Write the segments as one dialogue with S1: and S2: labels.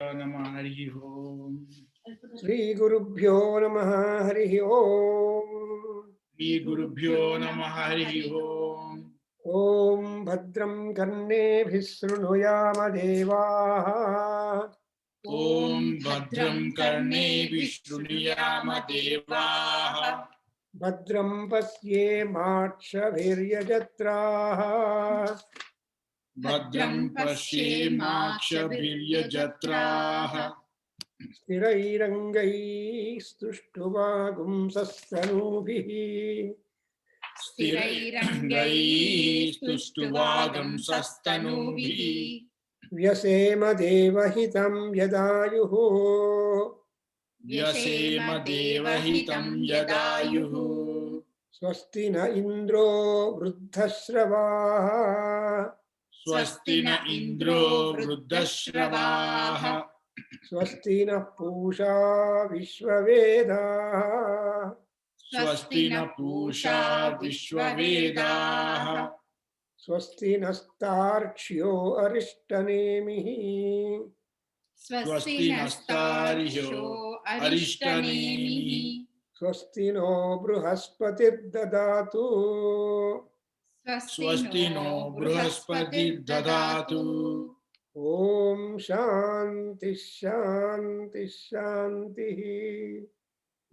S1: नमः हरि ओम।
S2: श्री गुरुभ्यो नमः हरि ओम।
S1: श्री गुरुभ्यो नमः हरि ओम।
S2: ओम भद्रं कर्णेभिः शृणुयाम देवाः।
S1: ओम भद्रं कर्णेभिः शृणुयाम देवाः।
S2: भद्रं पश्येमाक्षभिर्यजत्राः।
S1: भद्रं पश्येमाक्षभिर्यजत्राः।
S2: स्थिरैरङ्गैस्तुष्टुवागुंसस्तनूभिः।
S1: स्थिरैरङ्गैस्तुष्टुवागुंसस्तनूभिः।
S2: व्यसेम देवहितं यदायुः।
S1: व्यसेम देवहितं यदायुः।
S2: स्वस्ति न इन्द्रो वृद्धश्रवाः।
S1: स्वस्ति न इन्द्रो वृद्धश्रवाः।
S2: स्वस्ति नः पूषा विश्ववेदाः।
S1: स्वस्ति न पूषा विश्ववेदाः।
S2: स्वस्ति नस्तार्क्ष्यो अरिष्टनेमिः।
S1: स्वस्ति नस्तार्क्ष्यो अरिष्टनेमिः।
S2: स्वस्ति नो बृहस्पतिर्ददातु।
S1: स्वस्ति नो बृहस्पतिर्ददातु।
S2: ओम शांति शांति शांति।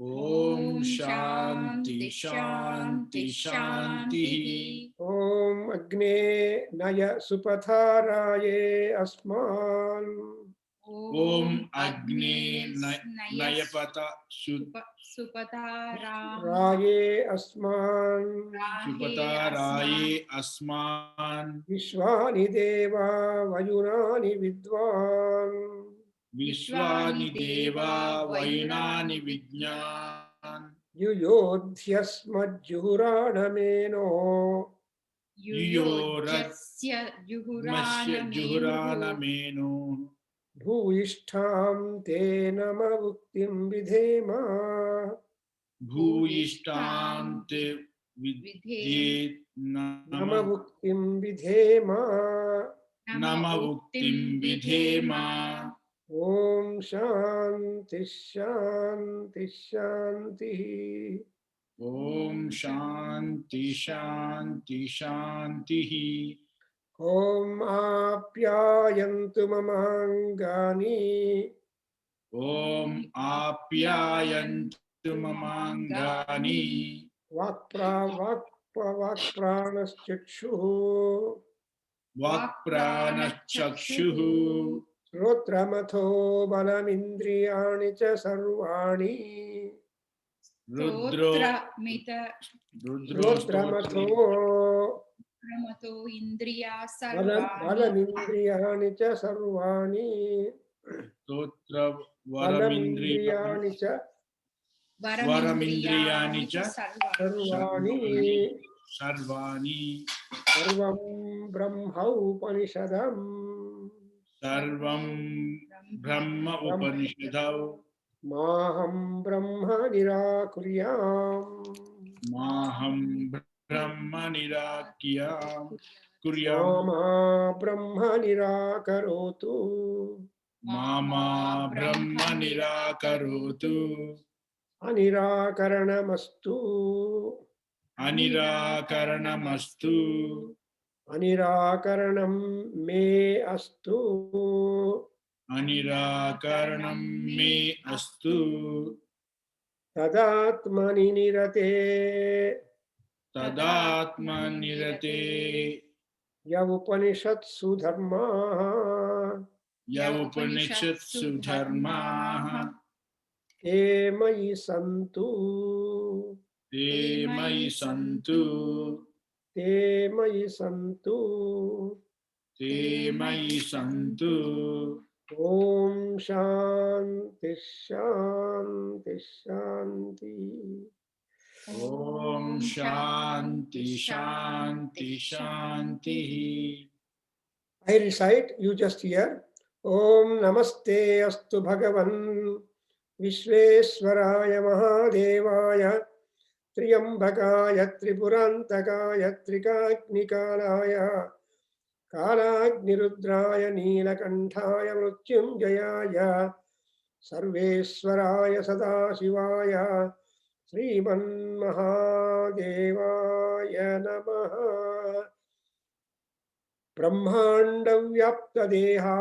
S1: ओम शांति शांति शांति।
S2: ओम अग्ने नय सुपथाराये अस्मान्।
S1: ओम अग्ने नयपत
S2: राये अस्मान्।
S1: सुपताराये अस्मान्।
S2: विश्वानि देवा वयुनानि विद्वान्।
S1: विश्वानि देवा वयुनानि विज्ञान्।
S2: युयोध्यस्मज्जुहुराणमेनो।
S1: युयोरस्य जुहुरानमेनो।
S2: भूयिष्ठां ते नमवुक्तिं विधेम।
S1: भूयिष्ठां ते विधेत्
S2: नमवुक्तिं विधेम।
S1: नमवुक्तिं विधेम।
S2: ओम शांति शांति शांति।
S1: ओम शांति शांति शांति।
S2: ओम आप्यायन्तु ममाङ्गानि।
S1: ओम आप्यायन्तु ममाङ्गानि।
S2: वाक्प्राणश्चक्षुः।
S1: वाक्प्राणश्चक्षुः।
S2: श्रोत्रमथो बलमिन्द्रियाणि च सर्वाणि। श्रोत्रमथो बलमिन्द्रियाणि च सर्वाणि। बलमिन्द्रियाणि च
S1: वरमिन्द्रियाणि च
S2: सर्वाणि।
S1: सर्वाणि।
S2: सर्वं ब्रह्मोपनिषदम्।
S1: सर्वं ब्रह्म उपनिषदौ।
S2: माहं ब्रह्म निराकुर्याम्।
S1: माहं ब्रह्म निराकुर्याम्।
S2: मामा ब्रह्म निराकरोतु।
S1: मामा ब्रह्म निराकरोतु।
S2: अनिराकरणमस्तु।
S1: अनिराकरणमस्तु।
S2: अनिराकरणं मे अस्तु।
S1: अनिराकरणं मे अस्तु।
S2: तदात्मनि निरते।
S1: तदात्मनिरते।
S2: य उपनिषत्सु धर्माः।
S1: य उपनिषत्सु धर्माः।
S2: ते मयि सन्तु।
S1: ते मयि सन्तु।
S2: ते मयि सन्तु।
S1: ते मयि सन्तु।
S2: ओम शांति शांति शांति।
S1: ओम शांति शांति शांति।
S2: I recite, you just hear. Om Namaste Astu Bhagavan Vishveshwaraya Mahadevaya Triyambakaya Tripurantakaya Trikagnikalaya कालाग्निरुद्राय नीलकण्ठाय मृत्युञ्जयाय सर्वेश्वराय सदाशिवाय श्रीमन्महादेवाय नमः। ब्रह्माण्डव्याप्तदेहा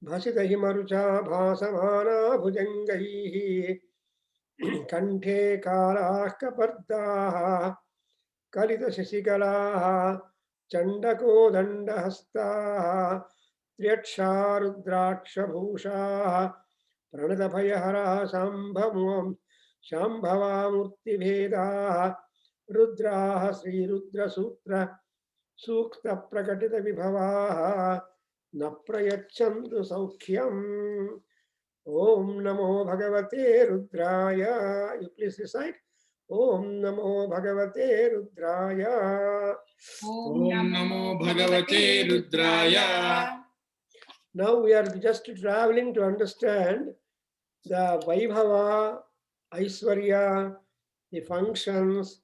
S2: भसितहिमरुचा भासमाना भुजङ्गैः कण्ठे कालाः कपर्दाः कलितशशिकलाः चण्डकोदण्डहस्ताः त्र्यक्षा रुद्राक्षभूषाः प्रणतभयहराः शाम्भवा मूर्तिभेदाः रुद्राः श्रीरुद्रसूत्र सूक्तप्रकटितविभवाः न प्रयच्छन्तु सौख्यम्। ॐ नमो भगवते रुद्राय। You please recite. ॐ नमो भगवते रुद्राय।
S1: Om Namo Bhagavate Rudraya.
S2: Now we are just traveling to understand the Vaibhava, Aishwarya, the functions,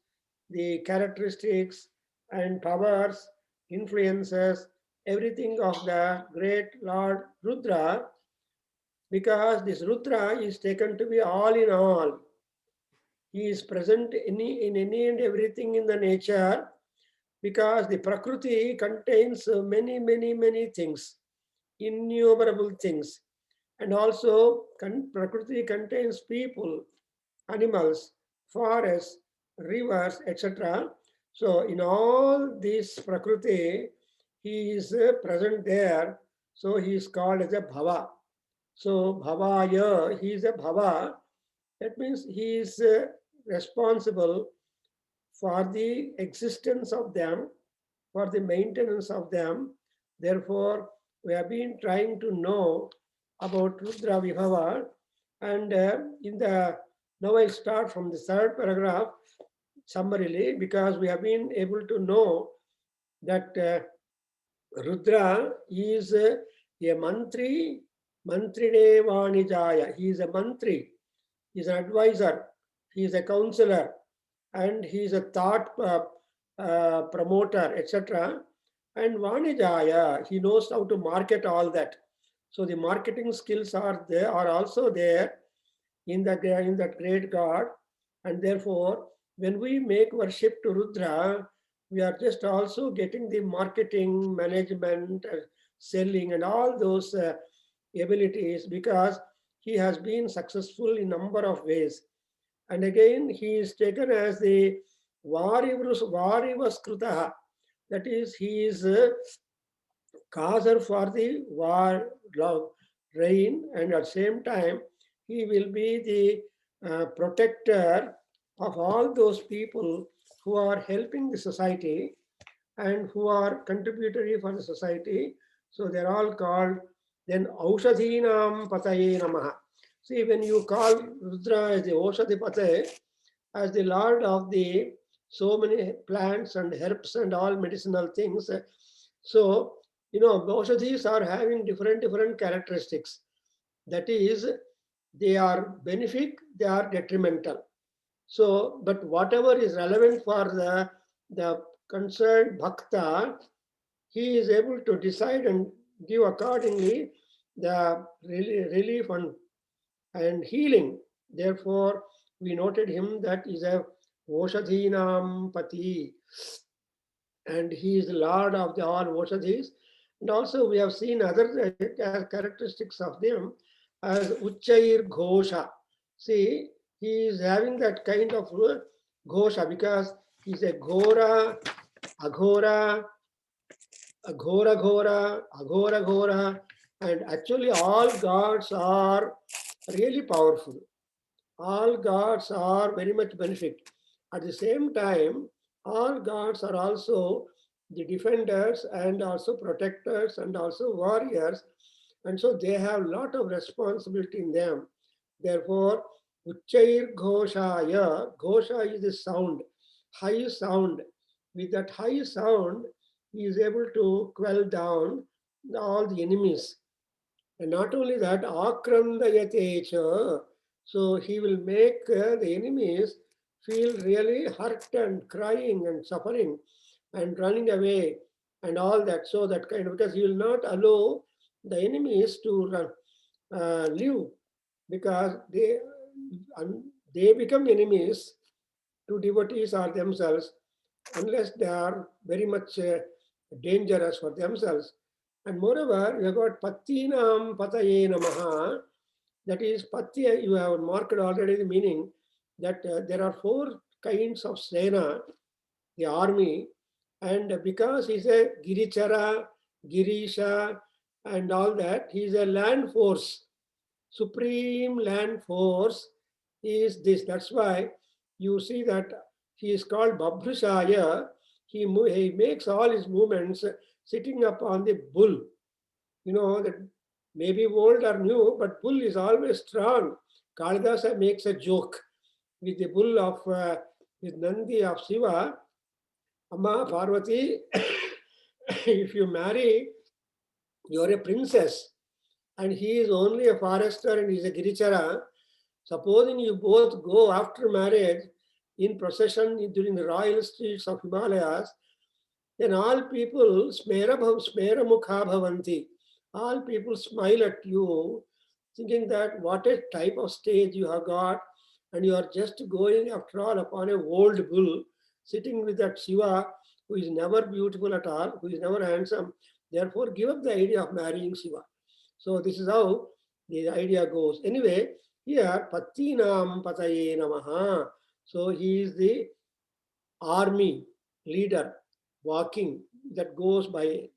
S2: the characteristics and powers, influences, everything of the great Lord Rudra, because this Rudra is taken to be all in all. He is present in any and everything in the nature, because the Prakriti contains many things, innumerable things. And also Prakriti contains people, animals, forests, rivers, etc. So in all this Prakriti, he is present there. So he is called as a Bhava. So Bhavaya, he is a Bhava. That means he is responsible for the existence of them, for the maintenance of them. Therefore, we have been trying to know about Rudra Vibhava, and now I'll start from the third paragraph summarily, because we have been able to know that Rudra is a mantri, mantrine vanijaya. He is a mantri, he is an advisor, he is a counselor, and he is a thought promoter, etc. And vanijaya, he knows how to market all that. So the marketing skills are also there in that great God. And therefore, when we make worship to Rudra, we are just also getting the marketing, management, selling, and all those abilities, because he has been successful in number of ways. And again, he is taken as the Varivaskrutaha. That is, he is causer for the war, rain, and at the same time, he will be the protector of all those people who are helping the society and who are contributory for the society. So they're all called then Aushadhinam Pataye Namaha. See, when you call Rudra as the Aushadhipate, as the Lord of the so many plants and herbs and all medicinal things, so Aushadhis are having different characteristics. That is, they are benefic, they are detrimental. So, but whatever is relevant for the concerned bhakta, he is able to decide and give accordingly the relief and healing. Therefore, we noted him that is a Oshadhinam Pati, and he is the Lord of the all Oshadhis. And also we have seen other characteristics of them as Uchair Ghosha. See, he is having that kind of Ghosha because he's a Ghora, Aghora, Aghora, and actually all gods are really powerful. All gods are very much benefic. At the same time, all gods are also the defenders and also protectors and also warriors. And so they have a lot of responsibility in them. Therefore, Uchair Ghoshaya, Ghosha is the sound, high sound. With that high sound, he is able to quell down all the enemies. And not only that, Akrandayatecha, so he will make the enemies feel really hurt and crying and suffering and running away. and all that. So that kind of, because he will not allow the enemies to live, because they become enemies to devotees or themselves unless they are very much dangerous for themselves. And moreover, you have got Pattinam Pataye Namaha. That is Patya, you have marked already the meaning that there are four kinds of Sena, the army, and because he's a Girichara, Girisha, and all that, he's a land force, supreme land force is this. That's why you see that he is called Babhushaya. He makes all his movements sitting up on the bull. You know that maybe old or new, but bull is always strong. Kalidasa makes a joke with the bull of with Nandi of Shiva. Amma Parvati, if you marry, you're a princess, and he is only a forester and he's a Girichara. Supposing you both go after marriage in procession during the royal streets of Himalayas, then all people smera mukha bhavanti. All people smile at you, thinking that what a type of stage you have got, and you are just going after all upon a old bull, sitting with that Shiva who is never beautiful at all, who is never handsome. Therefore, give up the idea of marrying Shiva. So this is how the idea goes. Anyway, here Pattinam Pataye Namaha. So he is the army leader walking that goes by.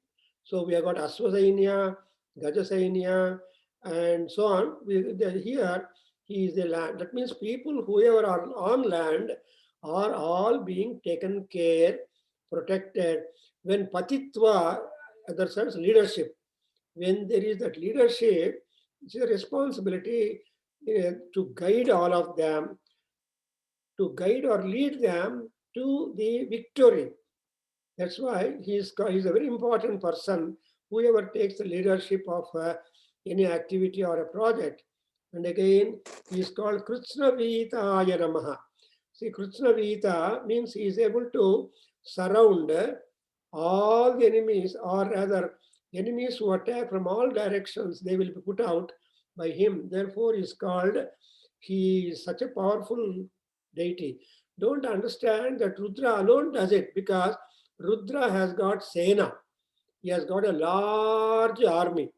S2: So we have got Aswasainya, Gajasainya, and so on. Here he is the land. That means people, whoever are on land, are all being taken care, protected. When Patitva, other sense, leadership, when there is that leadership, it's a responsibility to guide all of them, to guide or lead them to the victory. That's why he's a very important person, whoever takes the leadership of any activity or a project. And again, he is called Krishna Vitaya Namaha. See, Krishna Vita means he is able to surround all the enemies, or rather, enemies who attack from all directions, they will be put out by him. Therefore, he is called, he is such a powerful deity. Don't understand that Rudra alone does it, because Rudra has got Sena. He has got a large army,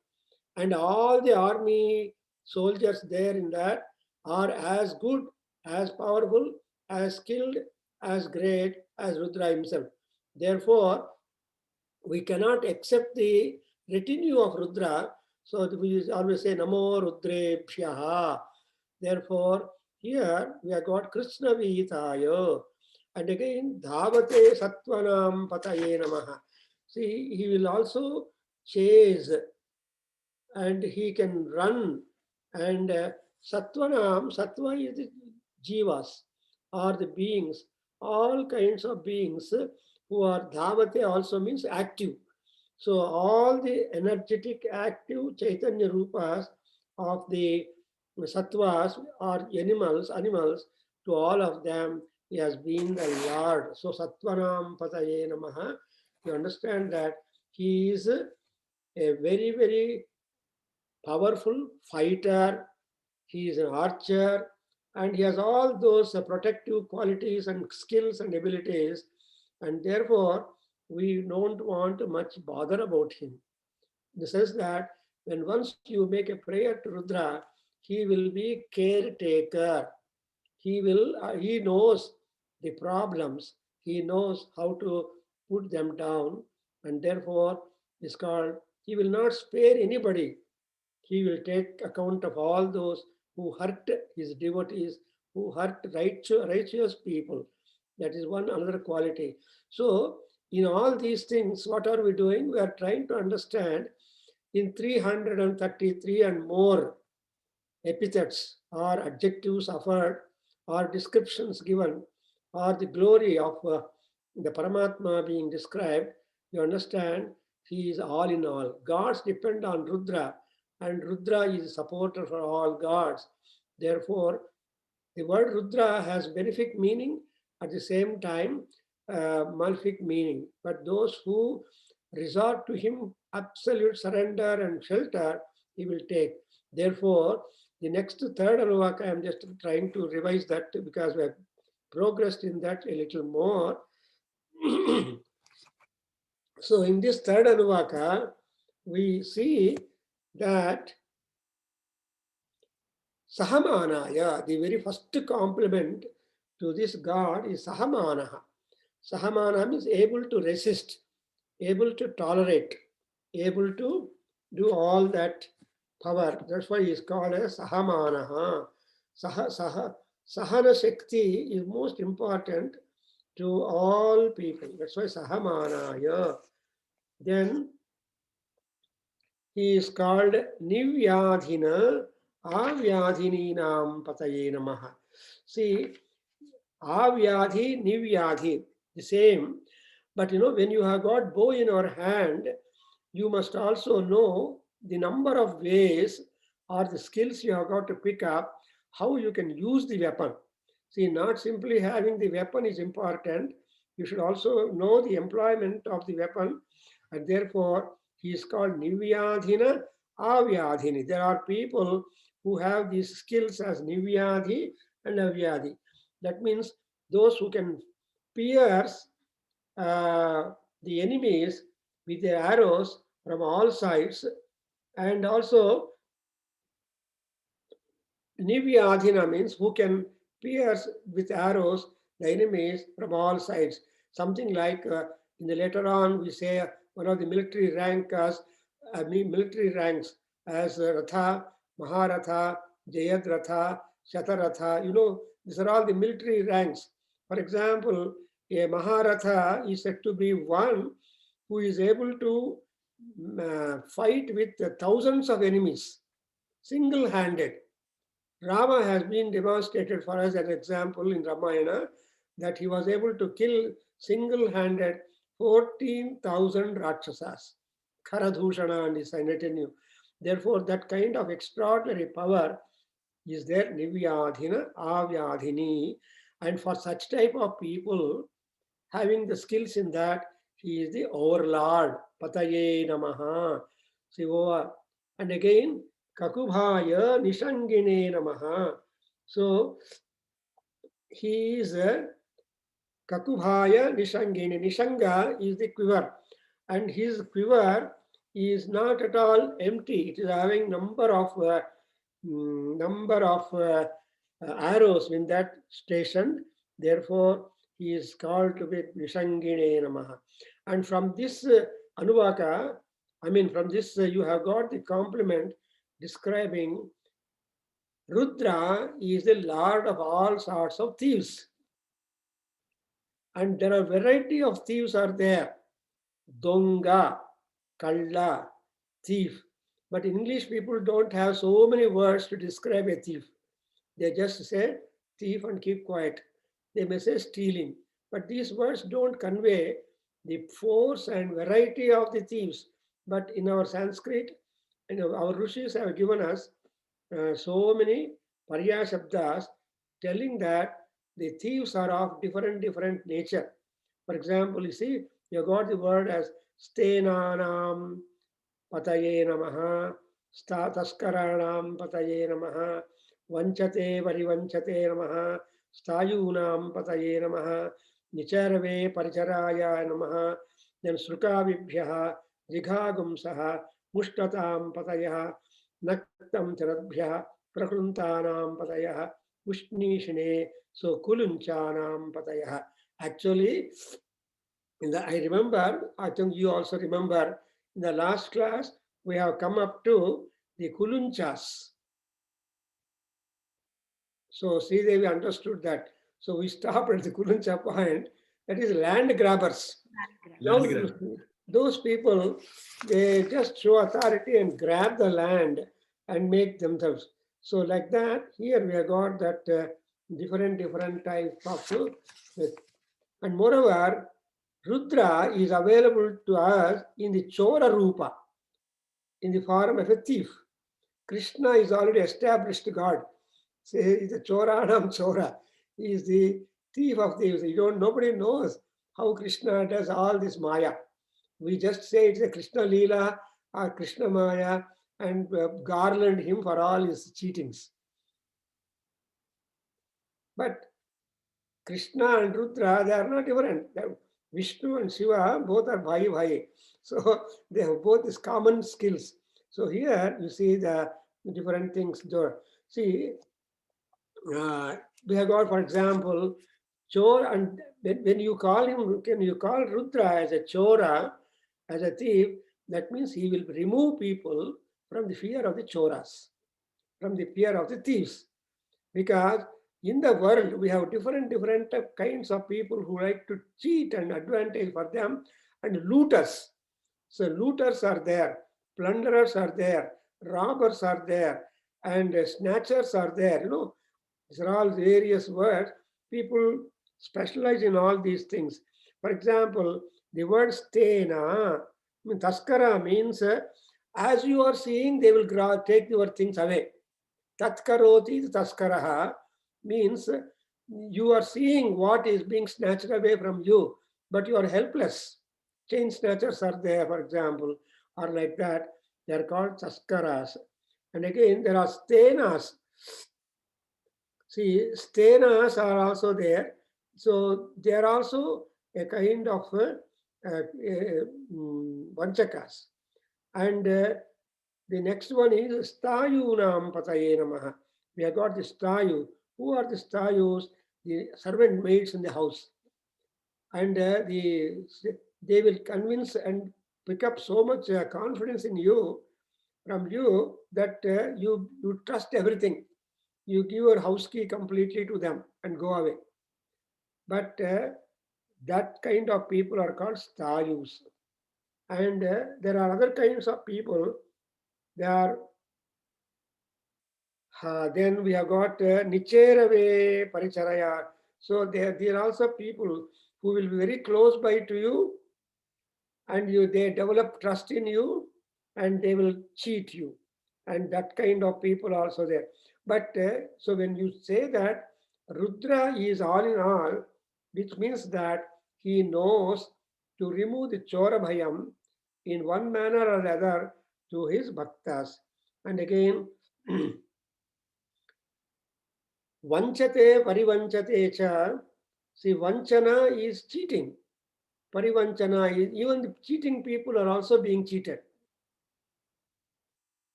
S2: and all the army soldiers there in that are as good, as powerful, as skilled, as great as Rudra himself. Therefore, we cannot accept the retinue of Rudra. So we always say Namo Rudrebhyaha. Therefore, here we have got Krishna Vihitaya. And again, Dhavate Sattvanam Pataye Namaha. See, he will also chase, and he can run. And Sattvanam, Sattva is the jivas, or the beings, all kinds of beings who are Dhavate also means active. So all the energetic, active Chaitanya Rupas of the Sattvas or animals, to all of them, he has been the Lord. So Sattvanam Pataye Namaha, you understand that he is a very, very powerful fighter, he is an archer, and he has all those protective qualities and skills and abilities, and therefore we don't want much bother about him. In the sense that when once you make a prayer to Rudra, he will be caretaker. He knows the problems. He knows how to put them down, and therefore is called. He will not spare anybody. He will take account of all those who hurt his devotees, who hurt righteous people. That is one another quality. So, in all these things, what are we doing? We are trying to understand in 333 and more epithets or adjectives offered or descriptions given or the glory of the Paramatma being described, you understand he is all in all. Gods depend on Rudra, and Rudra is supporter for all gods. Therefore, the word Rudra has benefic meaning, at the same time malefic meaning. But those who resort to him, absolute surrender and shelter he will take. Therefore, the next third Anuvaka, I am just trying to revise that because we have progressed in that a little more. So in this third Anuvaka, we see that Sahamanaya, the very first compliment to this God is Sahamanaha. Sahamana means able to resist, able to tolerate, able to do all that power. That's why he is called as Sahamanaha. Sahana Shakti is most important to all people. That's why Sahamanaya. Then he is called Nivyadhina Avyadhininam Pataye Namaha. See, Avyadhi, Nivyadhi, the same. But when you have got bow in your hand, you must also know the number of ways or the skills you have got to pick up, how you can use the weapon. See, not simply having the weapon is important. You should also know the employment of the weapon, and therefore he is called Nivyadhina Avyadhini. There are people who have these skills as Nivyadhi and Avyadhi. That means those who can pierce the enemies with their arrows from all sides, and also Nivyadhina means who can pierce with arrows the enemies from all sides. Something like in the later on we say one of the military ranks as Ratha, Maharatha, Jayadratha, Shataratha. These are all the military ranks. For example, a Maharatha is said to be one who is able to fight with thousands of enemies, single-handed. Rama has been demonstrated for us as an example in Ramayana that he was able to kill single-handed 14,000 Rakshasas, Kharadhushana and his retinue. Therefore, that kind of extraordinary power is there, Nivyadhina, Avyadhini. And for such type of people, having the skills in that, he is the overlord, Pataye Namaha. And again, Kakubhaya Nishangine Namaha. So he is a Kakubhaya Nishangine. Nishanga is the quiver, and his quiver is not at all empty. It is having number of arrows in that station. Therefore, he is called to be Nishangine Namaha. And from this Anuvaka, from this you have got the compliment describing Rudra is the lord of all sorts of thieves. And there are variety of thieves are there. Donga, Kalla, thief. But English people don't have so many words to describe a thief. They just say thief and keep quiet. They may say stealing. But these words don't convey the force and variety of the thieves. But in our Sanskrit, our Rishis have given us so many Parya Shabdas telling that the thieves are of different nature. For example, you see, you got the word as Stenanam Pataye Namaha, Taskaranam Pataye Namaha, Vanchate Varivanchate Namaha, Stayunam Pataye Namaha, Nicharave Paricharaya Namaha, then Srukavibhyaha, Jighagumsaha, Mushtatam Pataya, Naktam Charabhya, Prakruntanam Pataya, Ushnishine, so Kulunchanam Pataya. Actually, I remember, I think you also remember, in the last class, we have come up to the Kulunchas. So Sridevi understood that. So we stopped at the Kuluncha point, that is land grabbers. Those people, they just show authority and grab the land and make themselves. So like that, here we have got that different types of, and moreover, Rudra is available to us in the Chora Rupa, in the form of a thief. Krishna is already established God. Say, he's the Choranam Chora. He is the thief of thieves. Nobody knows how Krishna does all this Maya. We just say it's a Krishna Leela or Krishna Maya and garland him for all his cheatings. But Krishna and Rudra, they are not different. Vishnu and Shiva both are bhai bhai. So they have both these common skills. So here you see the different things there. See, we have got, for example, Chor, and when you call him, can you call Rudra as a Chora, as a thief, that means he will remove people from the fear of the Choras, from the fear of the thieves. Because in the world, we have different kinds of people who like to cheat and advantage for them and looters. So looters are there, plunderers are there, robbers are there, and snatchers are there. You know, these are all various words. People specialize in all these things. For example, the word stena, taskara means as you are seeing, they will take your things away. Tatkaroti taskaraha means you are seeing what is being snatched away from you, but you are helpless. Chain snatchers are there, for example, or like that. They are called taskaras. And again, there are stenas. See, stenas are also there. So they are also a kind of vanchakas. And the next one is Stayunam Pataye Namaha. We have got the Stayu. Who are the Stayus? The servant maids in the house. And they will convince and pick up so much confidence in you, from you, that you trust everything. You give your house key completely to them and go away. But that kind of people are called Stayus. And there are other kinds of people. They are then we have got Nicherave Paricharaya. So there are also people who will be very close by to you, and they develop trust in you, and they will cheat you. And that kind of people also there. But so when you say that Rudra is all in all, which means that he knows to remove the Chora Bhayam in one manner or other to his bhaktas. And again, Vanchate parivanchate cha. See, vanchana is cheating. Parivanchana is, even the cheating people are also being cheated.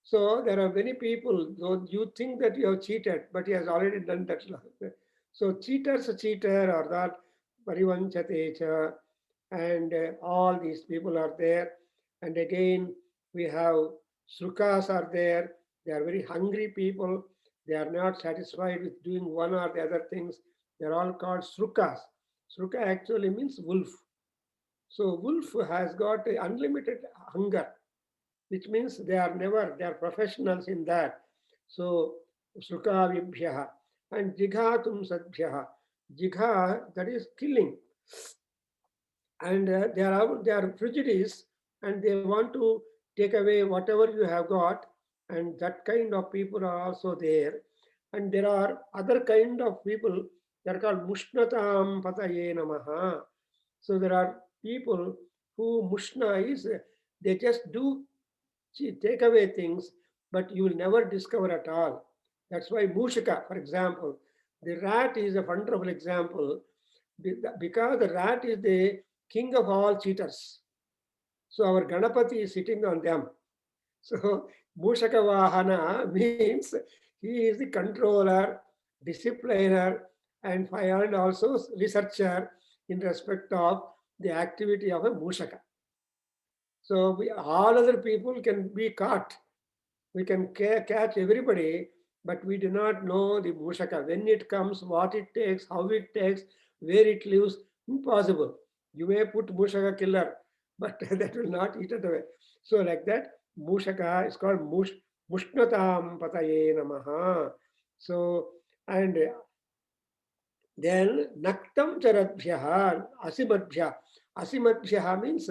S2: So there are many people, though you think that you have cheated, but he has already done that. So cheaters, cheater, or that parivanchate cha, and all these people are there. And again, we have Srukas are there. They are very hungry people. They are not satisfied with doing one or the other things. They're all called Srukas. Sruka actually means wolf. So wolf has got unlimited hunger, which means they are professionals in that. So Sruka vibhyaha and jighatum sadbhyaha. Jigha, that is killing. And they are prejudice, and they want to take away whatever you have got, and that kind of people are also there. And there are other kind of people that are called mushnatam pataye namaha. So there are people who mushna is they just do take away things, but you will never discover at all. That's why mushaka, for example, the rat is a wonderful example, because the rat is the king of all cheaters. So our Ganapati is sitting on them. So Mushaka Vahana means he is the controller, discipliner, and also researcher in respect of the activity of a Mushaka. So all other people can be caught. We can catch everybody, but we do not know the Mushaka. When it comes, what it takes, how it takes, where it lives, impossible. You may put Mushaka killer, but that will not eat it away. So like that, Mushaka is called Mushnatam Pataye Namaha. So, and then Naktam Charadbhyaha, Asimadbhya. Asimadbhya means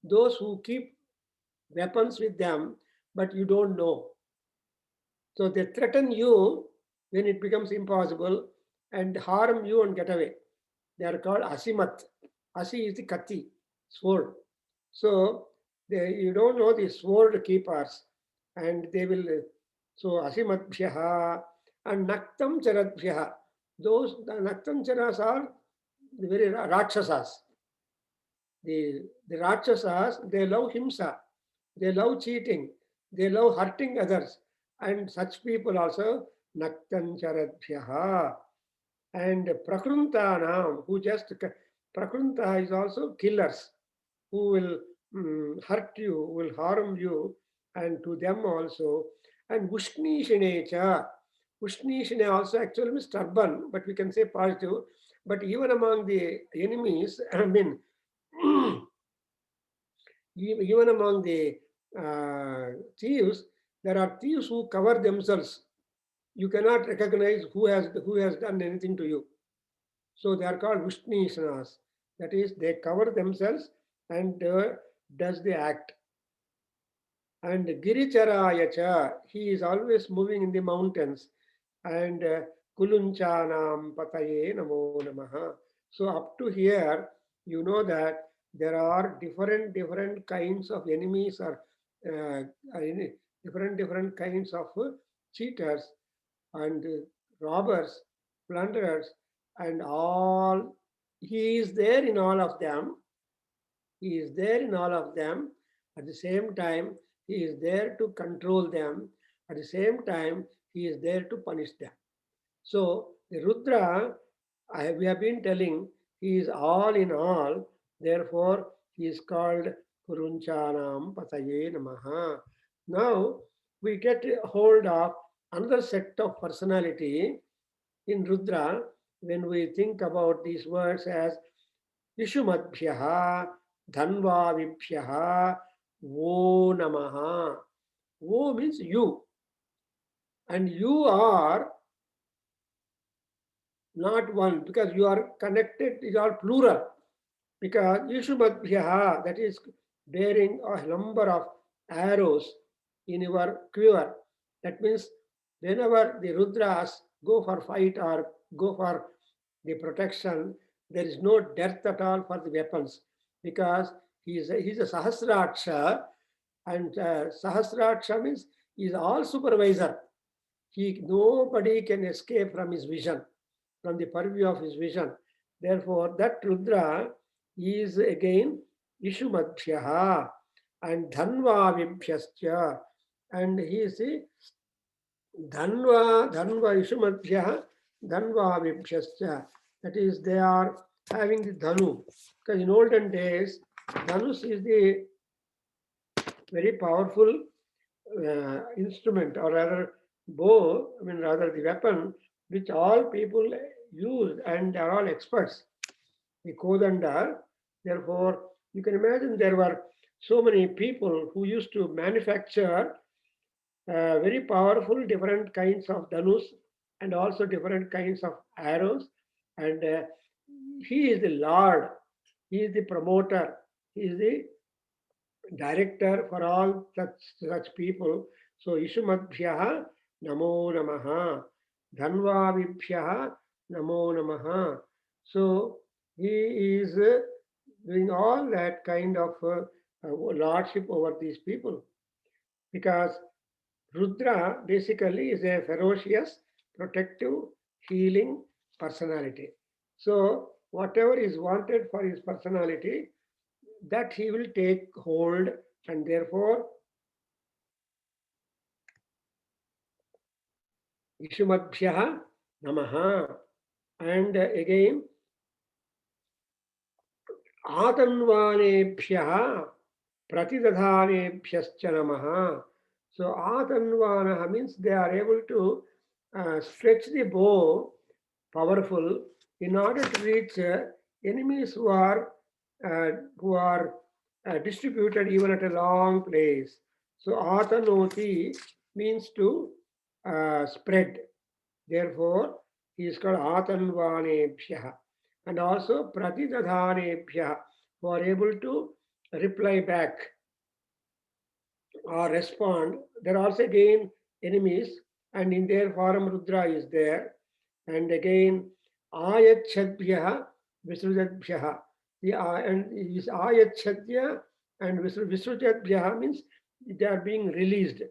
S2: those who keep weapons with them, but you don't know. So they threaten you when it becomes impossible and harm you and get away. They are called Asimat. Asi is the kati, sword. So you don't know the sword keepers, and they will. So asimadbhyaha and naktam charadbhyaha. Those the naktam charas are the very rakshasas. The Rakshasas, they love himsa, they love cheating, they love hurting others, and such people also Naktancharadbhyaha. And Prakruntanam, who just Prakrunta is also killers, who will hurt you, will harm you, and to them also. And Ushnishinecha. Ushnishine also actually means stubborn, but we can say positive. But even among the enemies, I mean, even among the thieves, there are thieves who cover themselves. You cannot recognize who has done anything to you. So they are called Vishnishanas. That is, they cover themselves and does the act. And Giricharayacha, he is always moving in the mountains. And Kulunchanam Pataye Namo Namaha. So up to here, you know that there are different kinds of enemies or different kinds of cheaters and robbers, plunderers, and all. He is there in all of them. He is there in all of them. At the same time, he is there to control them. At the same time, he is there to punish them. So the Rudra, we have been telling, he is all in all. Therefore, he is called Kurunchanam Pataye Namaha. Now we get hold of another set of personality in Rudra when we think about these words as Ishumadbhyaha, Dhanvavibhyaha, Wo Namaha. Wo means you. And you are not one, because you are connected, is all plural. Because Ishumadbhyaha, that is bearing a number of arrows in your quiver. That means whenever the Rudras go for fight or go for the protection, there is no dearth at all for the weapons, because he's a Sahasraksha, and Sahasraksha means he is all supervisor. Nobody can escape from his vision, from the purview of his vision. Therefore, that Rudra is again Ishumadbhyaha and Dhanvavibhyascha. And he is the Dhanva Ishumadbhyaha, Dhanvavibhyascha. That is, they are having the Dhanu. Because in olden days, Dhanus is the very powerful instrument, or rather bow, rather the weapon, which all people use and are all experts. The Kodanda. Therefore, you can imagine there were so many people who used to manufacture very powerful different kinds of dhanus and also different kinds of arrows. And he is the Lord, he is the promoter, he is the director for all such people. So Ishumadbhyaha Namo Namaha, Dhanvavibhyaha Namo Namaha. So he is doing all that kind of lordship over these people, because Rudra basically is a ferocious, protective, healing personality. So whatever is wanted for his personality, that he will take hold, and therefore Ishumadbhyaha Namaha. And again, Atanvanebhyaha Pratidadhanebhyascha Namaha. So Atanvanaha means they are able to stretch the bow powerful in order to reach enemies who are distributed even at a long place. So Atanoti means to spread. Therefore, he is called Atanvanebhyaha. And also Pratidadhanebhyaha, who are able to reply back or respond. There are also again enemies, and in their form Rudra is there. And again, Ayachadbhyaha Visrujadbhyaha. And is Ayachadya And Visrujatbhyaha means they are being released.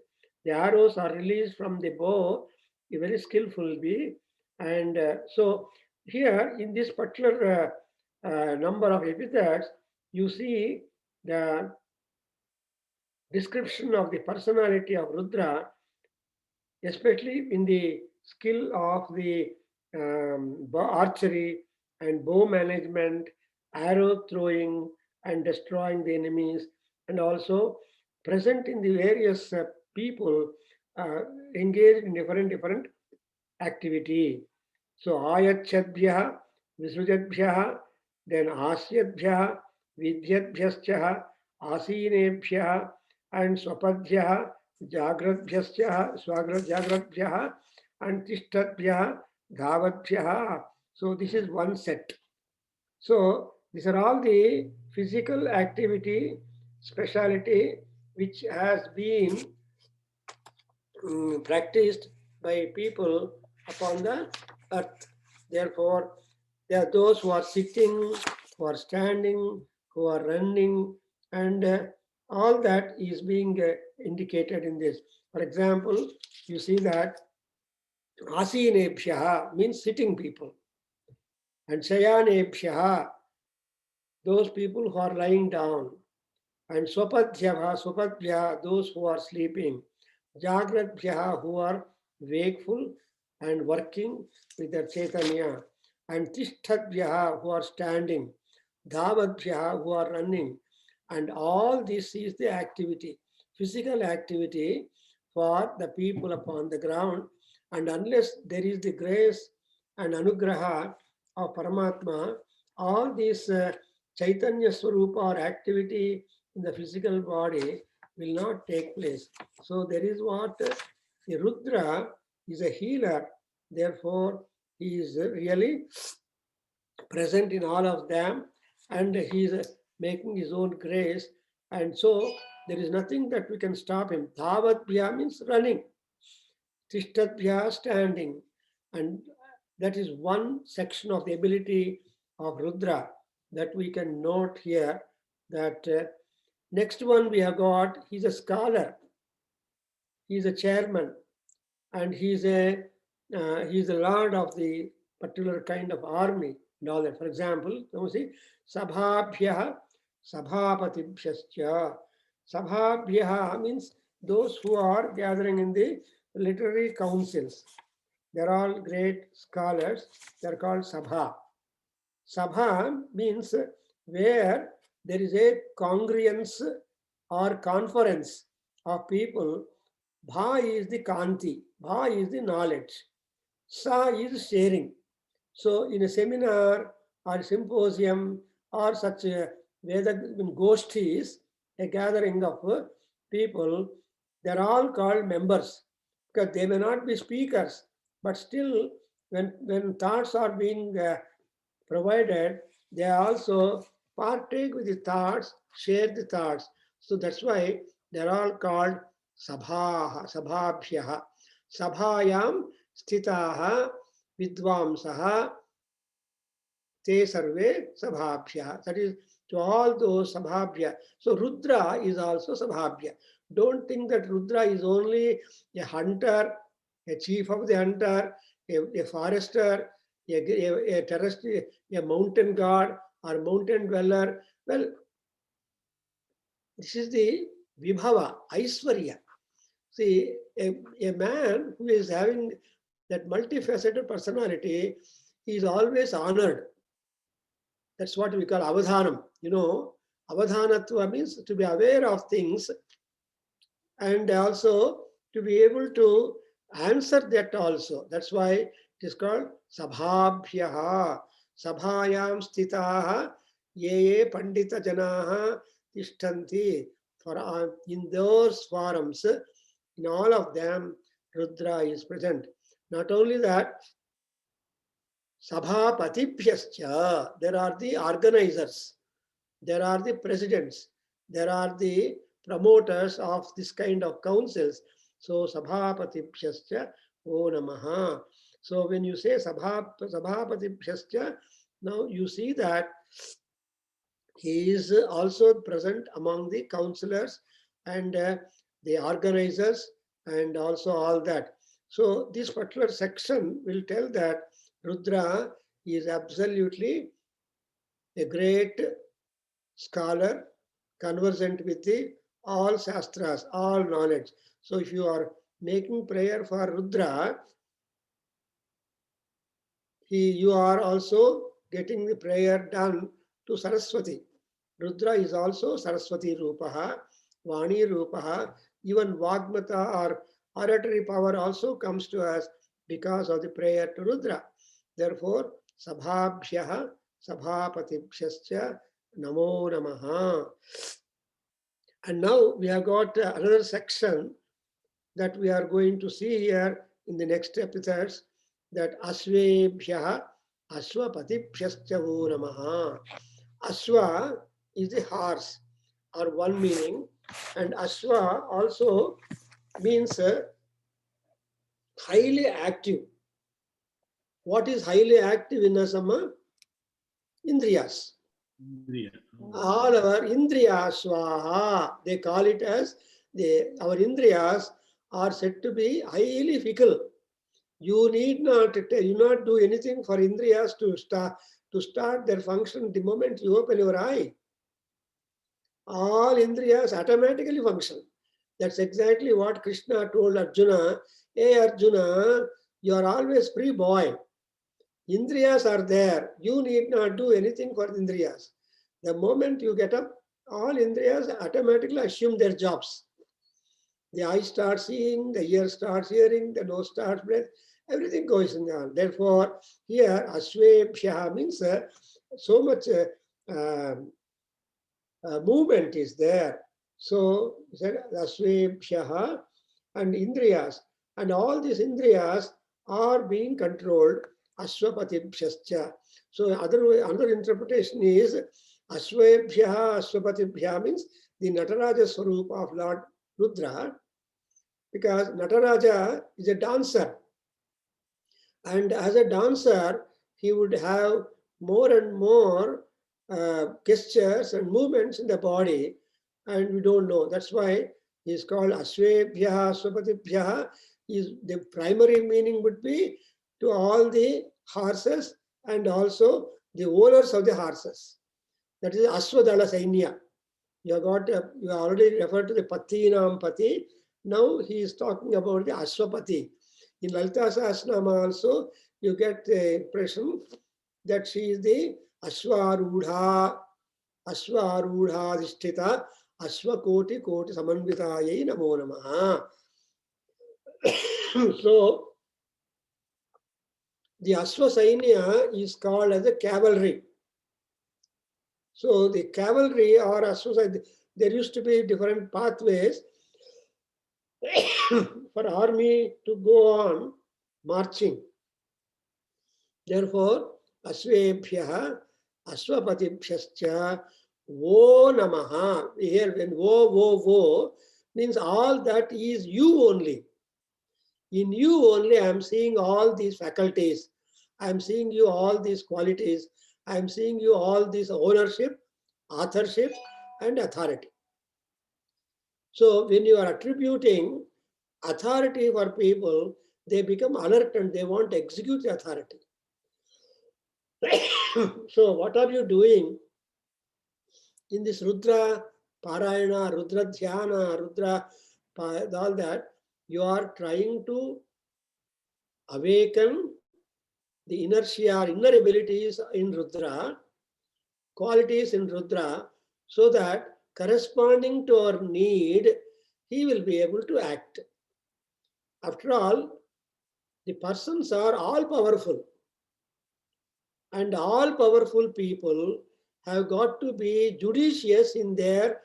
S2: The arrows are released from the bow very skillfully. And so here in this particular number of epithets, you see the description of the personality of Rudra, especially in the skill of the archery and bow management, arrow throwing and destroying the enemies, and also present in the various people uh, engaged in different activity. So ayachadbhyaha, visrujadbhyaha, then asyadbhyaha, vidyadbhyascha, asinebhyaha, and swapadbhyaha, jagradbhyascha, jagradbhyaha, and tishtadbhyaha, dhavadyah. So this is one set. So these are all the physical activity speciality which has been practiced by people upon the earth. Therefore, there are those who are sitting, who are standing, who are running, and all that is being indicated in this. For example, you see that asinebhyaha means sitting people, and shayanebhyaha, those people who are lying down, and swapadhyabha, those who are sleeping, jagradbhyaha, who are wakeful and working with their chaitanya, and tishtadbhyaha, who are standing, dhavadbhyaha, who are running. And all this is the activity, physical activity for the people upon the ground. And unless there is the grace and anugraha of Paramatma, all these Chaitanya Swarupa or activity in the physical body will not take place. So there is what the Rudra is a healer. Therefore, he is really present in all of them, and he is making his own grace. And so there is nothing that we can stop him. Dhavatbhya means running. Tishtadbhya standing. And that is one section of the ability of Rudra that we can note here. That next one we have got, he's a scholar, he's a chairman, and he's a lord of the particular kind of army and all that. For example, you see, Sabhabhya, Sabhapatibhyascha. Sabhabhya means those who are gathering in the literary councils. They're all great scholars. They're called Sabha. Sabha means where there is a congruence or conference of people. Bha is the Kanti, Bha is the knowledge, Sa is sharing. So, in a seminar or symposium or such a Veda Goshtis, a gathering of people, they're all called members because they may not be speakers, but still, when thoughts are being provided, they also partake with the thoughts, share the thoughts. So that's why they're all called sabhabhyaha. Sabhayam sthitaha vidvamsaha te sarve sabhabhya. That is to all those sabhabhya. So Rudra is also sabhabhya. Don't think that Rudra is only a hunter, a chief of the hunter, a forester, a terrestrial, a mountain god or mountain dweller. Well, this is the vibhava, Aishwarya. See, a man who is having that multifaceted personality is always honored. That's what we call avadhanam. You know, avadhanatva means to be aware of things and also to be able to answer that also. That's why it is called sabhabhyaha. Sabhayam sthitaha ye pandita janaha tishtanti. For in those forums, in all of them, Rudra is present. Not only that, Sabhapatibhyascha, there are the organizers, there are the presidents, there are the promoters of this kind of councils. So Sabhapatibhyascha, O Namaha. So when you say Sabhapatibhyascha, now you see that he is also present among the counselors and the organizers and also all that. So this particular section will tell that Rudra is absolutely a great scholar, conversant with the all shastras, all knowledge. So if you are making prayer for Rudra, you are also getting the prayer done to Saraswati. Rudra is also Saraswati Rupaha, Vani Rupaha, even Vagmata or oratory power also comes to us because of the prayer to Rudra. Therefore, Sabhabhyaha, Sabhapatibhyascha, Namo Namaha. And now we have got another section that we are going to see here in the next episodes, that Asvebhyaha Aswapatibhyascha Namaha. Aswa is the horse or one meaning, and Aswa also means highly active. What is highly active in Asama? Indriyas.
S1: Indriya.
S2: All our Indriya Swaha, they call it as our Indriyas are said to be highly fickle. You need not do anything for Indriyas to start their function the moment you open your eye. All Indriyas automatically function. That's exactly what Krishna told Arjuna. Hey Arjuna, you are always free boy. Indriyas are there. You need not do anything for Indriyas. The moment you get up, all Indriyas automatically assume their jobs. The eye starts seeing, the ear starts hearing, the nose starts breath, everything goes on. Therefore, here Asvebhya means so much movement is there. So he said Asvebhya and Indriyas, and all these Indriyas are being controlled Aswapatibhyascha. So another interpretation is Asvebhya, Aswapatibhya means the Nataraja Swarup of Lord Rudra, because Nataraja is a dancer, and as a dancer he would have more and more gestures and movements in the body, and we don't know. That's why he's called Asvebhya, Swapatibhya. The primary meaning would be to all the horses and also the owners of the horses. That is Aswadala Sainya. You have already referred to the Patinam Pati. Now he is talking about the Aswapati. In Lalita Sahasranama also, you get the impression that she is the Aswarudha Adhisthita, Aswakoti Koti Samanvitayai Namo Namaha. So, the Aswa Sainya is called as a cavalry. So, the cavalry or Aswa, there used to be different pathways for army to go on marching. Therefore, Asvebhya, Aswapatibhyascha, Wo Namaha. Here, when wo means all that is you only. In you only, I am seeing all these faculties. I am seeing you all these qualities. I am seeing you all this ownership, authorship, and authority. So, when you are attributing authority for people, they become alert and they want to execute the authority. So, what are you doing in this Rudra Parayana, Rudra Dhyana, Rudra, all that? You are trying to awaken the inertia, inner abilities in Rudra, qualities in Rudra, so that corresponding to our need, he will be able to act. After all, the persons are all powerful. And all powerful people have got to be judicious in their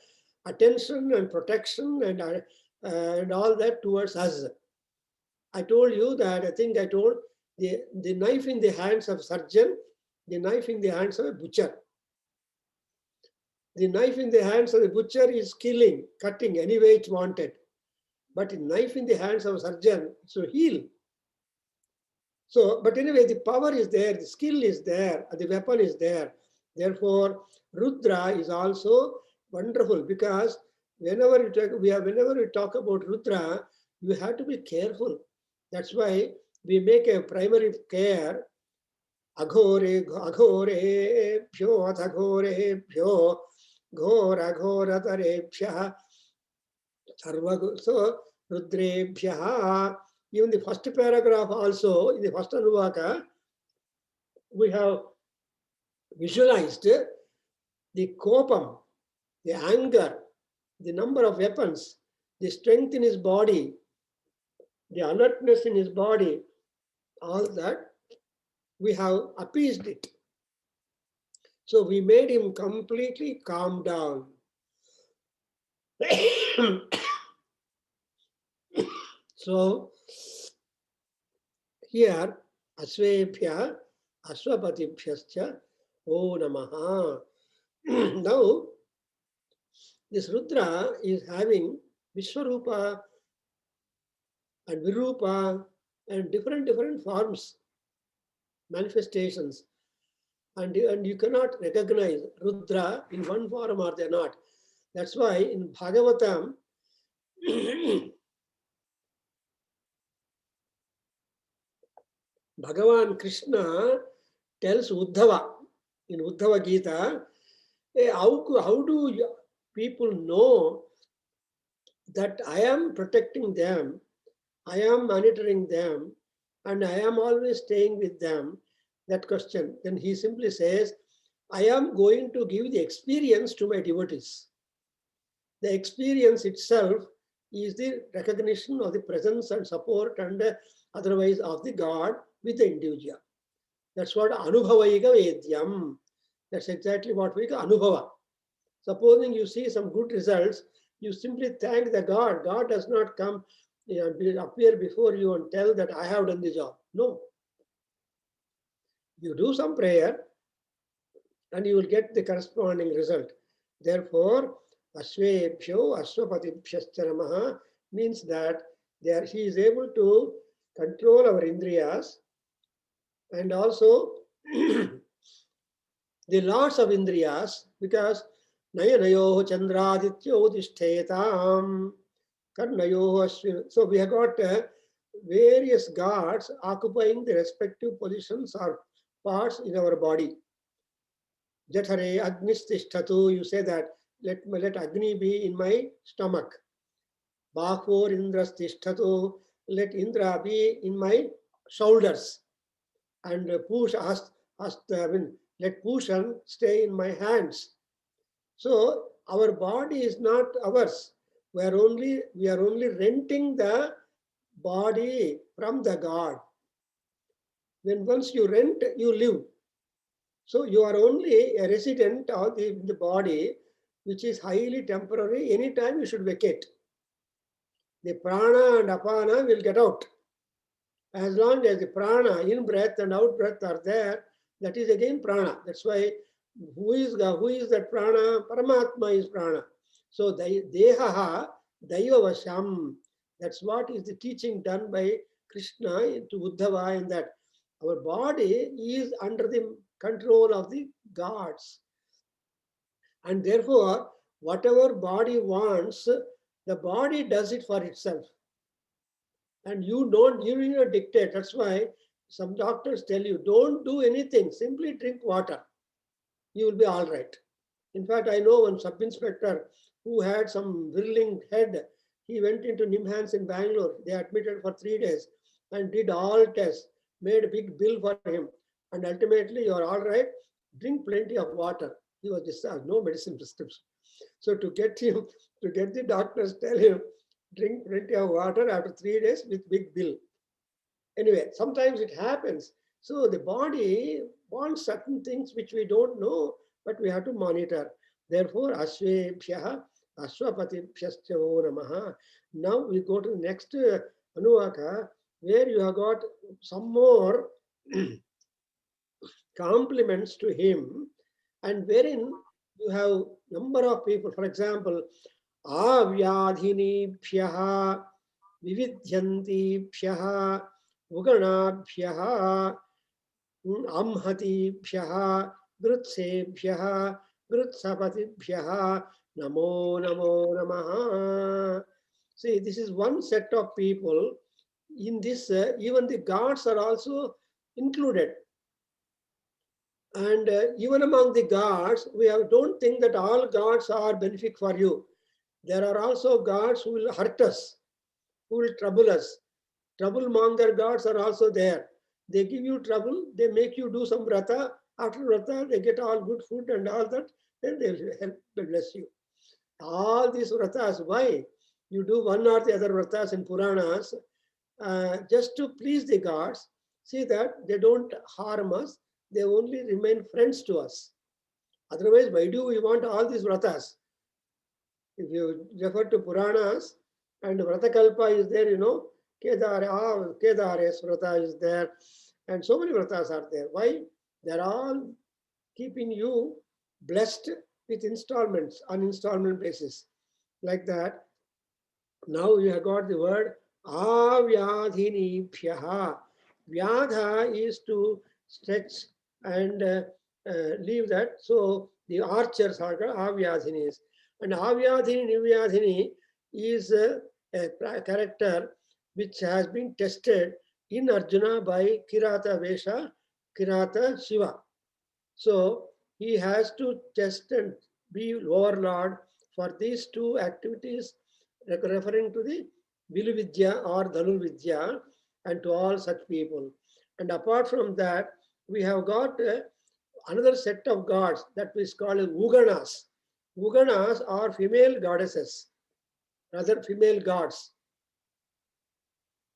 S2: attention and protection and all that towards us. I told you that, I think I told the knife in the hands of surgeon, the knife in the hands of a butcher. The knife in the hands of the butcher is killing, cutting any way it's wanted. But the knife in the hands of a surgeon is to heal. So, but anyway, the power is there, the skill is there, the weapon is there. Therefore, Rudra is also wonderful because whenever we talk about Rudra, you have to be careful. That's why we make a primary care. Aghore aghorebhyo adhagorebhyo ghor aghoratarabhya sarva. So Rudrebhya. Even the first paragraph also, in the first Anuvaka, we have visualized the kopam, the anger, the number of weapons, the strength in his body, the alertness in his body, all that we have appeased it. So we made him completely calm down. So here, Asvebhya, Aswapatibhyascha, O Namaha. Now, this Rudra is having Vishwarupa and Virupa and different forms, manifestations. And you cannot recognize Rudra in one form or the not. That's why in Bhagavatam, Bhagavan Krishna tells Uddhava in Uddhava Gita, how do people know that I am protecting them, I am monitoring them, and I am always staying with them? That question. Then he simply says, I am going to give the experience to my devotees. The experience itself is the recognition of the presence and support and otherwise of the God with the individual. That's what Anubhavaika Vedyam. That's exactly what we call Anubhava. Supposing you see some good results, you simply thank the God. God does not come, appear before you and tell that I have done the job. No. You do some prayer and you will get the corresponding result. Therefore, Asvebhyo Aswapatibhyascha Namaha means that there he is able to control our indriyas and also the lords of indriyas, because Nayanayo Chandradityo Udishthetam Karnayo Aswin. So we have got various gods occupying the respective positions or parts in our body. Jathare Agnistishtatu, you say that let Agni be in my stomach. Bahor Indrastishtatu, let Indra be in my shoulders. And let Pushan stay in my hands. So our body is not ours. We are only renting the body from the God. When once you rent, you live. So you are only a resident of the body, which is highly temporary. Anytime you should vacate. The prana and apana will get out. As long as the prana, in breath and out breath are there, that is again prana. That's why who is that prana? Paramatma is prana. So dehaha daiva vasham. That's what is the teaching done by Krishna to Uddhava, in that our body is under the control of the gods. And therefore, whatever body wants, the body does it for itself. And you need not dictate. That's why some doctors tell you, don't do anything, simply drink water. You will be all right. In fact, I know one sub-inspector who had some whirling head. He went into Nimhans in Bangalore. They admitted for 3 days and did all tests, made a big bill for him. And ultimately, you're all right. Drink plenty of water. He was discharged, no medicine prescription. So to get the doctors tell him, drink plenty of water after 3 days with big bill. Anyway, sometimes it happens. So the body wants certain things which we don't know, but we have to monitor. Therefore, Asvebhya Aswapatibhyascha Namaha. Now we go to the next Anuvaka, where you have got some more compliments to him, and wherein you have number of people. For example, Avyadhinibhyaha Vividhyantibhyaha Uganabhyaha Amhatibhyaha Grutsebhyaha Grutsapatibhyaha namo namo namaha. See, this is one set of people. In this, even the gods are also included. And even among the gods, don't think that all gods are benefic for you. There are also gods who will hurt us, who will trouble us. Troublemonger gods are also there. They give you trouble, they make you do some vrata. After vrata, they get all good food and all that, then they will help, bless you. All these vratas, why? You do one or the other vratas in Puranas just to please the gods, see that they don't harm us, they only remain friends to us. Otherwise, why do we want all these vratas? If you refer to Puranas and Vratakalpa is there, Kedares Vrata is there, and so many Vratas are there. Why? They're all keeping you blessed with installments on installment basis. Like that, now you have got the word avyadhinibhyaha. Vyadha is to stretch and leave that. So the archers are called avyadhinis. And avyadhini nivyadhini is a character which has been tested in Arjuna by Kirata Vesha, Kirata Shiva. So he has to test and be overlord for these two activities, referring to the Viluvidya or Dhanurvidya and to all such people. And apart from that, we have got another set of gods that is called Uganas. Uganas are female goddesses, rather female gods,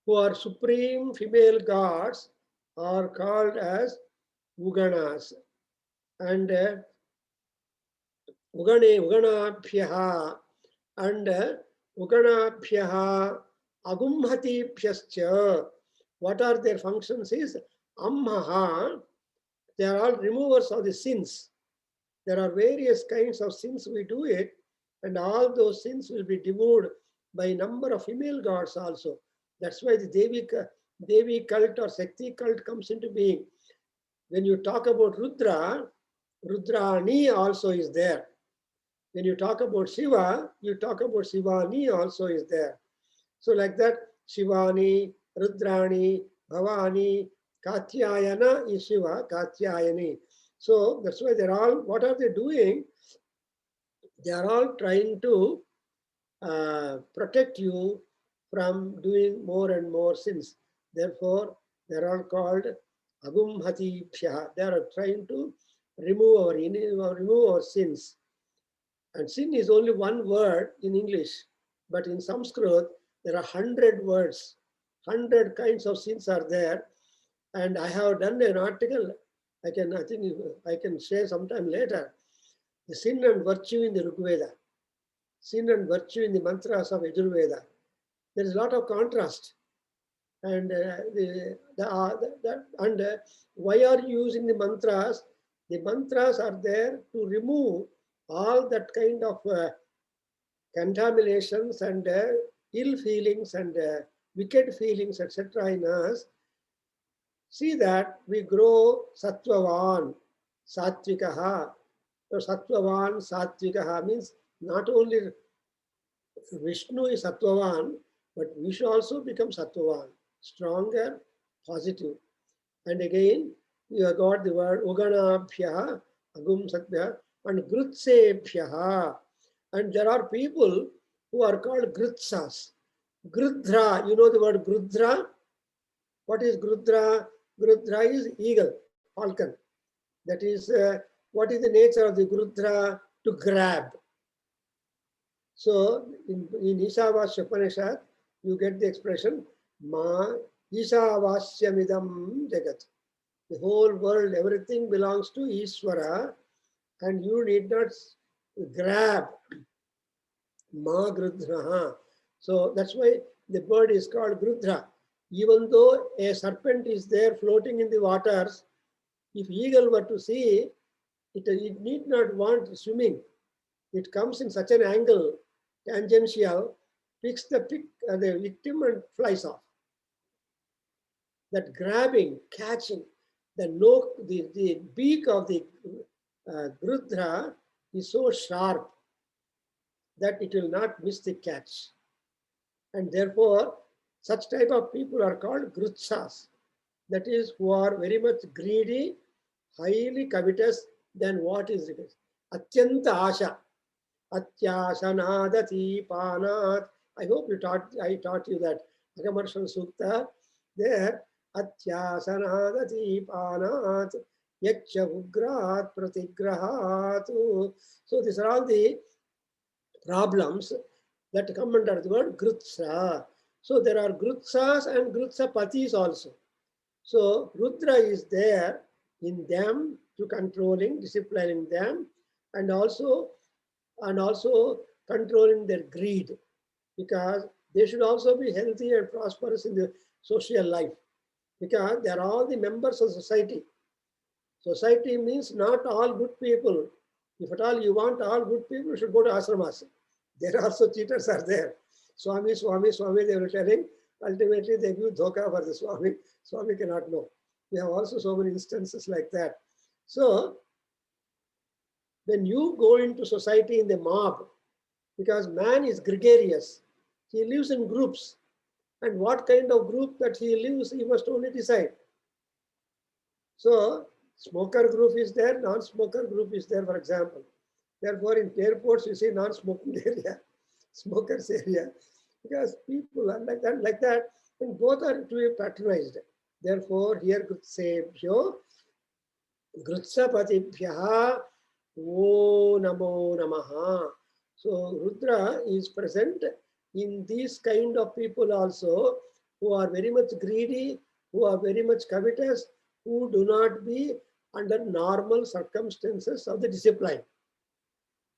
S2: who are supreme female gods are called as Uganas. And Uganabhyaha and Uganabhyaha Agumhatibhyascha. What are their functions is Ammaha. They are all removers of the sins. There are various kinds of sins we do it, and all those sins will be removed by a number of female gods also. That's why the Devi cult or Shakti cult comes into being. When you talk about Rudra, Rudrani also is there. When you talk about Shiva, you talk about Shivani also is there. So like that, Shivani, Rudrani, Bhavani, Katyayana is Shiva, Katyayani. So that's why they're all, what are they doing? They are all trying to protect you from doing more and more sins. Therefore, they're all called Agumhati Pshya. They are trying to remove our sins. And sin is only one word in English, but in Sanskrit, there are 100 words, 100 kinds of sins are there. And I have done an article, I think I can share sometime later, the sin and virtue in the Rigveda, sin and virtue in the mantras of Yajurveda. There is a lot of contrast. And why are you using the mantras? The mantras are there to remove all that kind of contaminations and ill feelings and wicked feelings, etc. in us. See that we grow sattvavan, sattvikaha. So sattvavan, sattvikaha means not only Vishnu is sattvavan, but we should also become sattvavan, stronger, positive. And again, you have got the word uganabhyaha, agum sattva, and grutsebhyaha. And there are people who are called grutsas. Grudra, you know the word grudra? What is grudra? Grudra is eagle, falcon. That is, what is the nature of the grudra? To grab. So in Ishavasya Upanishad, you get the expression, Ma Ishavasyamidam Jagat. The whole world, everything belongs to Ishvara, and you need not grab. Ma Grudraha. So that's why the bird is called Grudra. Even though a serpent is there floating in the waters, if eagle were to see, it need not want swimming. It comes in such an angle, tangential, picks the victim and flies off. That grabbing, catching, the beak of the Grudra is so sharp that it will not miss the catch. And therefore, such type of people are called grutsas. That is, who are very much greedy, highly covetous than what is required. Atyanta asha. Atyashanadati panat. I taught you that Agamarshan Sukta. There, Atyashanadati panat. Yaksha ugrat pratigrahat. So these are all the problems that come under the word grutsa. So there are grutsas and grutsapatis also. So Rudra is there in them to controlling, disciplining them, and also controlling their greed, because they should also be healthy and prosperous in the social life, because they are all the members of society. Society means not all good people. If at all you want all good people, you should go to ashramas. There are also cheaters are there. Swami, Swami, Swami, they were telling. Ultimately, they give dhoka for the Swami. Swami cannot know. We have also so many instances like that. So, when you go into society in the mob, because man is gregarious, he lives in groups. And what kind of group that he lives, he must only decide. So, smoker group is there, non-smoker group is there, for example. Therefore, in airports, you see non-smoking area, smokers area, because people are like that, and both are to be patronized. Therefore, here Grutsebhyo, Grutsapatibhyaha, O Namo Namaha. So, Rudra is present in these kind of people also, who are very much greedy, who are very much covetous, who do not be under normal circumstances of the discipline.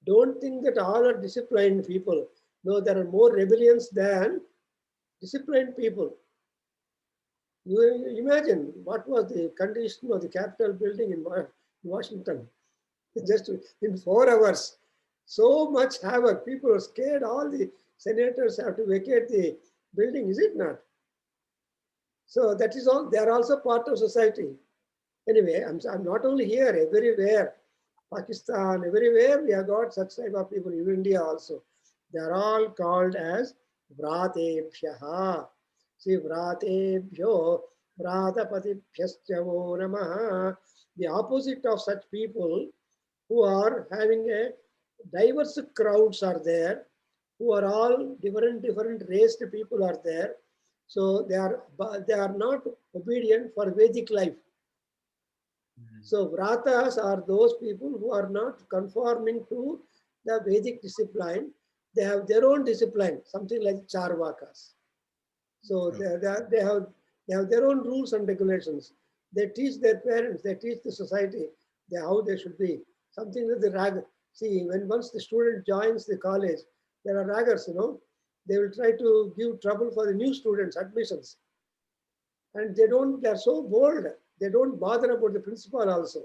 S2: Don't think that all are disciplined people. No, there are more rebellions than disciplined people. You imagine what was the condition of the Capitol building in Washington. Just in 4 hours, so much havoc. People are scared. All the senators have to vacate the building, is it not? So that is all. They are also part of society. Anyway, I'm not only here, everywhere. Pakistan, everywhere we have got such type of people, in India also. They are all called as Vratebhyaha. See, Vratebhyo, Vratapatibhyascha Namaha. The opposite of such people who are having a diverse crowds are there, who are all different race people are there. So they are not obedient for Vedic life. So Vratas are those people who are not conforming to the Vedic discipline. They have their own discipline, something like Charvakas. So they have their own rules and regulations. They teach their parents, they teach the society how they should be. Something like the rag. See, when once the student joins the college, there are raggers, they will try to give trouble for the new students' admissions. And they're so bold, they don't bother about the principal also.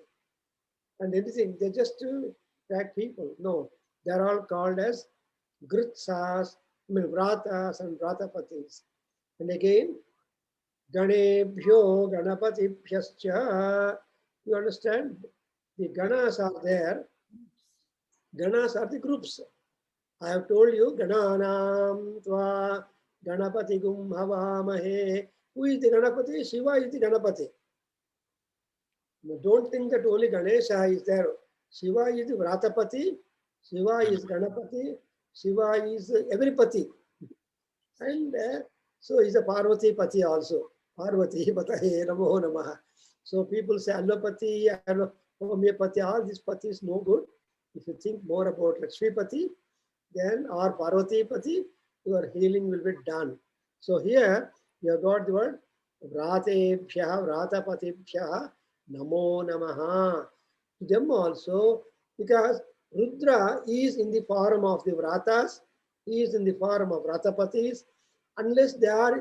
S2: And anything, they just track people. No, they're all called as Gritsas, Vratas and Vratapatis. And again, Ganebhyo, Ganapatibhyascha. You understand? The Ganas are there. Ganas are the groups. I have told you, Gananam Tva Ganapati Gum Havamahe. Who is the Ganapati? Shiva is the Ganapati. Don't think that only Ganesha is there. Shiva is the Vratapati, Shiva is Ganapati, Shiva is everypati. And so is a Parvati Pati also. Parvati Patahe Namo Namaha. So people say allopathy, homeopathy, all these pati is no good. If you think more about Lakshmipati, then or Parvati Pati, your healing will be done. So here you have got the word Vratebhyaha, Vratapatibhyaha, Namo Namaha. To them also, because Rudra is in the form of the Vratas, he is in the form of Vratapatis. Unless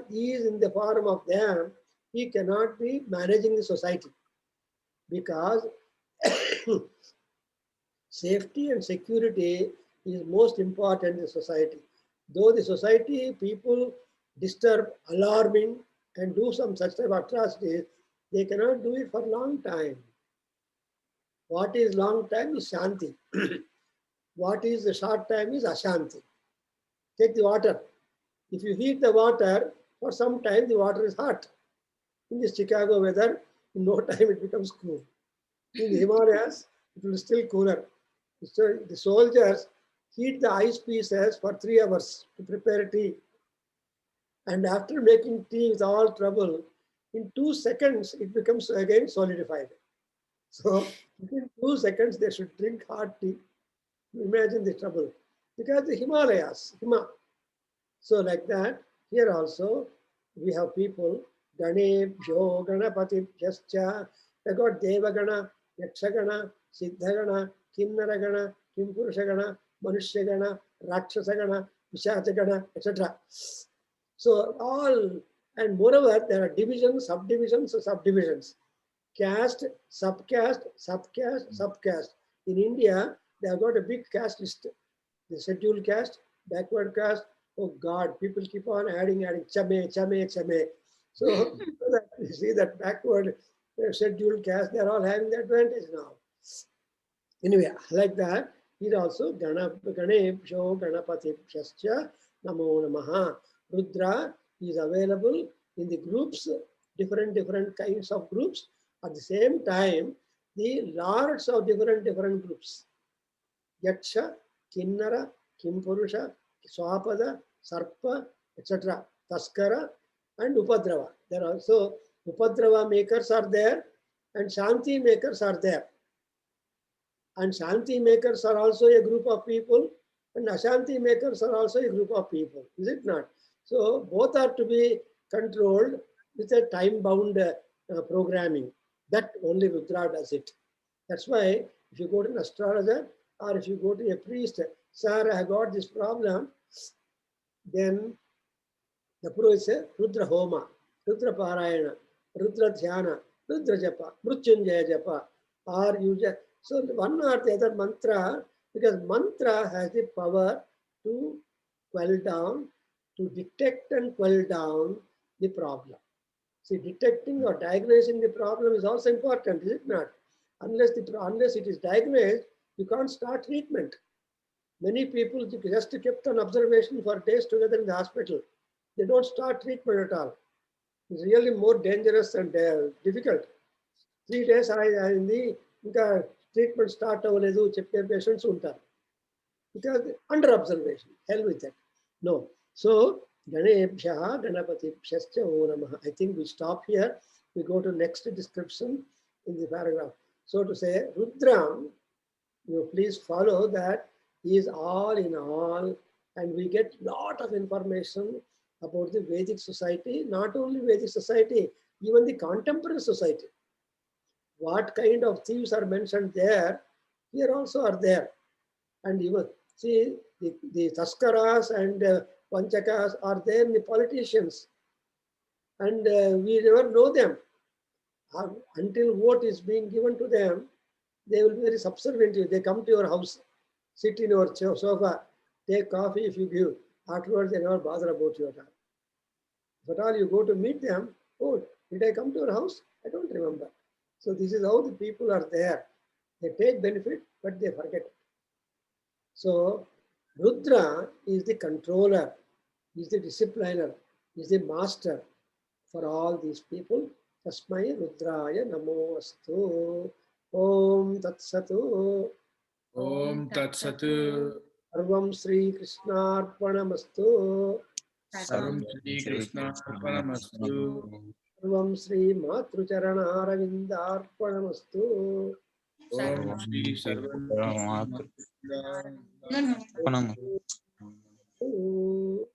S2: he is in the form of them, he cannot be managing the society. Because safety and security is most important in society. Though the society people disturb, alarming, and do some such type of atrocities, they cannot do it for a long time. What is long time is Shanti. What is the short time is Ashanti. Take the water. If you heat the water, for some time the water is hot. In the Chicago weather, in no time it becomes cool. In the Himalayas, it will still cooler. So the soldiers heat the ice pieces for 3 hours to prepare tea. And after making tea with all trouble, in 2 seconds, it becomes again solidified. So within 2 seconds, they should drink hot tea. Imagine the trouble. Because the Himalayas, So like that, here also, we have people, Ganebhyo, Ganapatibhyascha, they got Devagana, Yakshagana, Siddhagana, Kinnaragana, Kimpurushagana, Manushyagana, Rakshasagana, Pishachagana, etc. So all, and moreover, there are divisions, subdivisions, subdivisions. Caste, subcaste, subcaste, subcaste. In India, they have got a big caste list. The scheduled caste, backward caste. Oh God, people keep on adding, chame, chame, chame. So that you see that backward scheduled caste, they're all having the advantage now. Anyway, like that, here also Ganebhyo Ganapatibhyascha Namo Namaha. Rudra is available in the groups, different kinds of groups. At the same time, the lords of different groups. Yaksha, Kinnara, Kimpurusha, Swapada, Sarpa, etc. Taskara and Upadrava. There are also Upadrava makers are there and Shanti makers are there. And Shanti makers are also a group of people and Ashanti makers are also a group of people. Is it not? So both are to be controlled with a time-bound programming. That only Rudra does it. That's why if you go to an astrologer or if you go to a priest, sir, I got this problem, then the Purohit says Rudra Homa, Rudra Parayana, Rudra Dhyana, Rudra Japa, Mrutyunjaya Japa, or you just, so one or the other mantra, because mantra has the power to quell down, to detect and quell down the problem. See, detecting or diagnosing the problem is also important, is it not? Unless it is diagnosed, you can't start treatment. Many people just kept on observation for days together in the hospital. They don't start treatment at all. It's really more dangerous and difficult. 3 days in the treatment start avaledu cheppe patients untaru. Because under observation, hell with that. No. So Ganebhyaha Ganapatibhyascha Namaha. I think we stop here. We go to next description in the paragraph. So to say, Rudra, you please follow that he is all in all, and we get lot of information about the Vedic society, not only Vedic society, even the contemporary society. What kind of thieves are mentioned there, here also are there. And even see the Taskaras and Panchakas are there in the politicians, and we never know them. Until vote is being given to them, they will be very subservient. They come to your house, sit in your sofa, take coffee if you give. Afterwards, they never bother about you at all. If at all you go to meet them, oh, did I come to your house? I don't remember. So this is how the people are there. They take benefit, but they forget. So Rudra is the controller, is the discipliner, is the master for all these people. Tasmai Rudraya Namo Astu. Om Tat Satu.
S1: Om Tat Satu.
S2: Sarvam Sri Krishnarpanamastu.
S1: Sarvam Sri Krishna Arpanamastu.
S2: Sarvam Sri Matrucharanaravindarpanamastu.
S1: Om Sri Sarvam.
S2: Om